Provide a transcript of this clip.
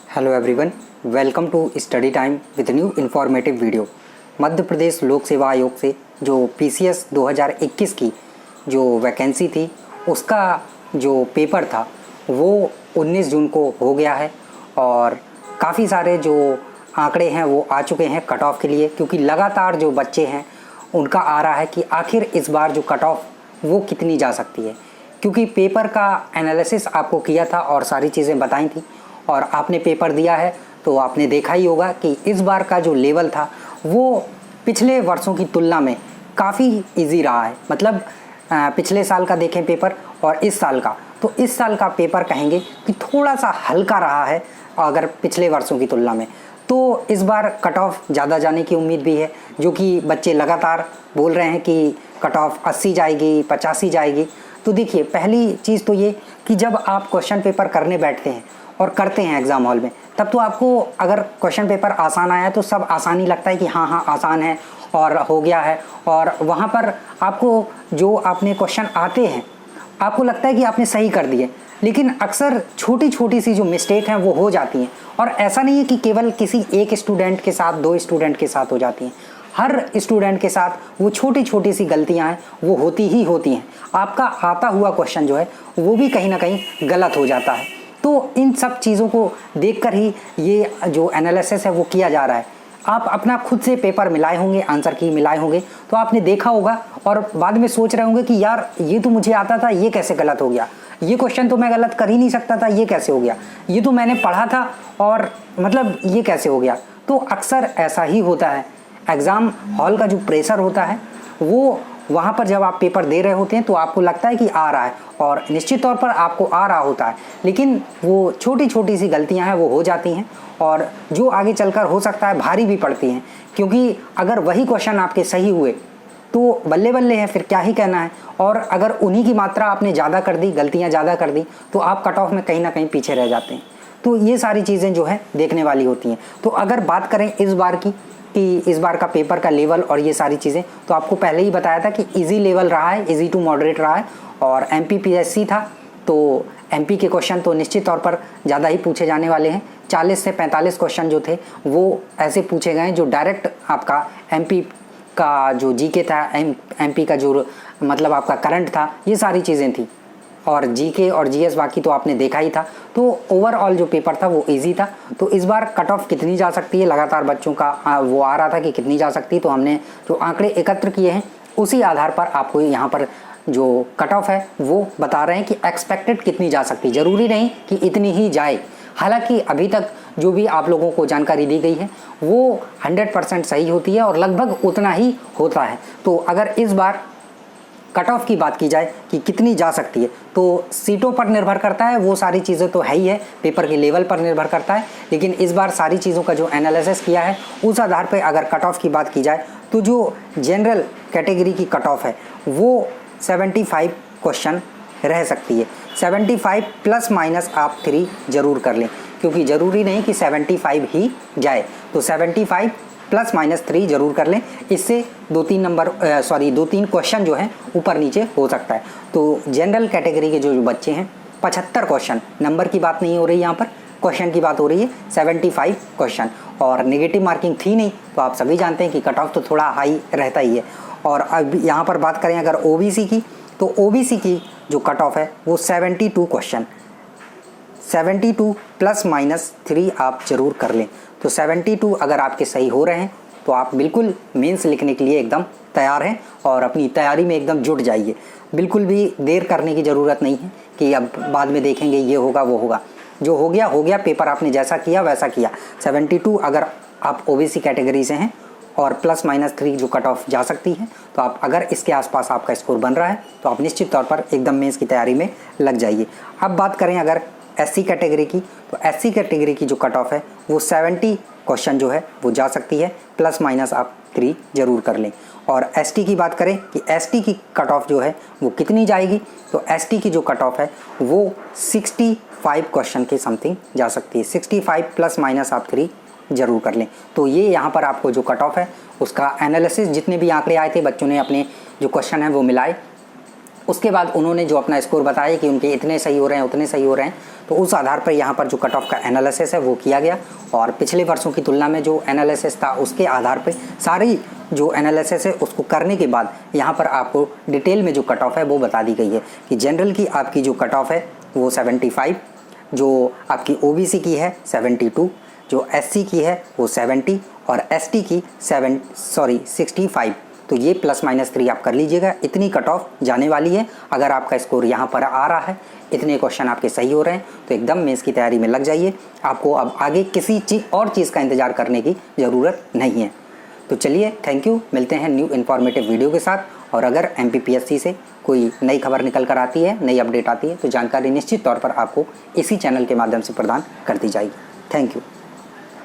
Hello everyone, welcome to study time with new informative video. Madhya Pradesh Lok Seva आयोग से जो PCS 2021 की जो वैकेंसी थी उसका जो पेपर था वो 19 जून को हो गया है और काफ़ी सारे जो आंकड़े हैं वो आ चुके हैं कट ऑफ के लिए, क्योंकि लगातार जो बच्चे हैं उनका आ रहा है कि आखिर इस बार जो कट ऑफ वो कितनी जा सकती है। क्योंकि पेपर का एनालिसिस आपको किया था और सारी चीज़ें बताई थी और आपने पेपर दिया है तो आपने देखा ही होगा कि इस बार का जो लेवल था वो पिछले वर्षों की तुलना में काफ़ी इजी रहा है। मतलब पिछले साल का देखें पेपर और इस साल का, तो इस साल का पेपर कहेंगे कि थोड़ा सा हल्का रहा है अगर पिछले वर्षों की तुलना में। तो इस बार कट ऑफ ज़्यादा जाने की उम्मीद भी है, जो कि बच्चे लगातार बोल रहे हैं कि कट ऑफ 80 जाएगी, 85 जाएगी। तो देखिए, पहली चीज़ तो ये कि जब आप क्वेश्चन पेपर करने बैठते हैं और करते हैं एग्ज़ाम हॉल में, तब तो आपको अगर क्वेश्चन पेपर आसान आया तो सब आसानी लगता है कि हाँ आसान है और हो गया है, और वहाँ पर आपको जो आपने क्वेश्चन आते हैं आपको लगता है कि आपने सही कर दिए, लेकिन अक्सर छोटी छोटी सी जो मिस्टेक हैं वो हो जाती हैं। और ऐसा नहीं है कि केवल किसी एक स्टूडेंट के साथ, दो स्टूडेंट के साथ हो जाती हैं, हर स्टूडेंट के साथ वो छोटी छोटी सी गलतियां हैं वो होती ही होती हैं। आपका आता हुआ क्वेश्चन जो है वो भी कहीं ना कहीं गलत हो जाता है। तो इन सब चीज़ों को देखकर ही ये जो एनालिसिस है वो किया जा रहा है। आप अपना खुद से पेपर मिलाए होंगे, आंसर की मिलाए होंगे, तो आपने देखा होगा और बाद में सोच रहे होंगे कि यार ये तो मुझे आता था, ये कैसे गलत हो गया, ये क्वेश्चन तो मैं गलत कर ही नहीं सकता था, ये कैसे हो गया, ये तो मैंने पढ़ा था और मतलब ये कैसे हो गया। तो अक्सर ऐसा ही होता है। एग्ज़ाम हॉल का जो प्रेशर होता है वो वहाँ पर जब आप पेपर दे रहे होते हैं तो आपको लगता है कि आ रहा है और निश्चित तौर पर आपको आ रहा होता है, लेकिन वो छोटी छोटी सी गलतियाँ हैं वो हो जाती हैं और जो आगे चलकर हो सकता है भारी भी पड़ती हैं। क्योंकि अगर वही क्वेश्चन आपके सही हुए तो बल्ले बल्ले है, फिर क्या ही कहना है। और अगर उन्हीं की मात्रा आपने ज़्यादा कर दी, गलतियाँ ज़्यादा कर दी, तो आप कट ऑफ में कहीं ना कहीं पीछे रह जाते हैं। तो ये सारी चीज़ें जो है देखने वाली होती हैं। तो अगर बात करें इस बार की कि इस बार का पेपर का लेवल और ये सारी चीज़ें, तो आपको पहले ही बताया था कि इजी लेवल रहा है, इजी टू मॉडरेट रहा है। और एमपीपीएससी था तो एमपी के क्वेश्चन तो निश्चित तौर पर ज़्यादा ही पूछे जाने वाले हैं। 40 से 45 क्वेश्चन जो थे वो ऐसे पूछे गए जो डायरेक्ट आपका एमपी का जो जीके था, एमपी का जो मतलब आपका करंट था, ये सारी चीज़ें थी। और जीके और जीएस बाकी तो आपने देखा ही था। तो ओवरऑल जो पेपर था वो इजी था। तो इस बार कट ऑफ कितनी जा सकती है, लगातार बच्चों का वो आ रहा था कि कितनी जा सकती है। तो हमने जो आंकड़े एकत्र किए हैं उसी आधार पर आपको यहाँ पर जो कट ऑफ है वो बता रहे हैं कि एक्सपेक्टेड कितनी जा सकती है। ज़रूरी नहीं कि इतनी ही जाए, हालांकि अभी तक जो भी आप लोगों को जानकारी दी गई है वो 100% सही होती है और लगभग उतना ही होता है। तो अगर इस बार कट ऑफ की बात की जाए कि कितनी जा सकती है, तो सीटों पर निर्भर करता है, वो सारी चीज़ें तो है ही है, पेपर के लेवल पर निर्भर करता है। लेकिन इस बार सारी चीज़ों का जो एनालिसिस किया है उस आधार पर अगर कट ऑफ की बात की जाए तो जो जनरल कैटेगरी की कट ऑफ है वो 75 क्वेश्चन रह सकती है। 75 प्लस माइनस आप 3 जरूर कर लें, क्योंकि ज़रूरी नहीं कि 75 ही जाए। तो 75 प्लस माइनस 3 जरूर कर लें, इससे 2-3 क्वेश्चन जो हैं ऊपर नीचे हो सकता है। तो जनरल कैटेगरी के जो बच्चे हैं 75 क्वेश्चन, नंबर की बात नहीं हो रही यहाँ पर, क्वेश्चन की बात हो रही है। 75 क्वेश्चन और नेगेटिव मार्किंग थी नहीं, तो आप सभी जानते हैं कि कट ऑफ तो थोड़ा हाई रहता ही है। और अब यहाँ पर बात करें अगर ओबीसी की, तो ओबीसी की जो कट ऑफ है वो 72 क्वेश्चन, 72 प्लस माइनस 3 आप जरूर कर लें। तो 72 अगर आपके सही हो रहे हैं तो आप बिल्कुल मेंस लिखने के लिए एकदम तैयार हैं और अपनी तैयारी में एकदम जुट जाइए। बिल्कुल भी देर करने की ज़रूरत नहीं है कि अब बाद में देखेंगे ये होगा वो होगा। जो हो गया हो गया, पेपर आपने जैसा किया वैसा किया। 72 अगर आप ओबीसी कैटेगरी से हैं और प्लस माइनस 3 जो कट ऑफ जा सकती है, तो आप अगर इसके आसपास आपका स्कोर बन रहा है तो आप निश्चित तौर पर एकदम मेंस की तैयारी में लग जाइए। अब बात करें अगर एससी कैटेगरी की, तो एससी कैटेगरी की जो कट ऑफ है वो 70 क्वेश्चन जो है वो जा सकती है, प्लस माइनस आप 3 जरूर कर लें। और एसटी की बात करें कि एसटी की कट ऑफ जो है वो कितनी जाएगी, तो एसटी की जो कट ऑफ है वो 65 क्वेश्चन के समथिंग जा सकती है। 65 प्लस माइनस आप 3 जरूर कर लें। तो ये यहाँ पर आपको जो कट ऑफ है उसका एनालिसिस, जितने भी आंकड़े आए थे बच्चों ने अपने जो क्वेश्चन हैं वो मिलाए, उसके बाद उन्होंने जो अपना स्कोर बताया कि उनके इतने सही हो रहे हैं उतने सही हो रहे हैं, तो उस आधार पर यहाँ पर जो कट ऑफ का एनालिसिस है वो किया गया और पिछले वर्षों की तुलना में जो एनालिसिस था उसके आधार पर सारी जो एनालिसिस है उसको करने के बाद यहाँ पर आपको डिटेल में जो कट ऑफ है वो बता दी गई है कि जनरल की आपकी जो कट ऑफ है वो 75, जो आपकी ओबीसी की है 72, जो एससी की है वो 70 और एसटी की 65। तो ये +-3 आप कर लीजिएगा, इतनी कट ऑफ जाने वाली है। अगर आपका स्कोर यहाँ पर आ रहा है, इतने क्वेश्चन आपके सही हो रहे हैं तो एकदम मेंस की तैयारी में लग जाइए। आपको अब आगे किसी और चीज़ का इंतज़ार करने की ज़रूरत नहीं है। तो चलिए, थैंक यू, मिलते हैं न्यू इन्फॉर्मेटिव वीडियो के साथ। और अगर MPPSC से कोई नई खबर निकल कर आती है, नई अपडेट आती है तो जानकारी निश्चित तौर पर आपको इसी चैनल के माध्यम से प्रदान कर दी जाएगी। Thank you.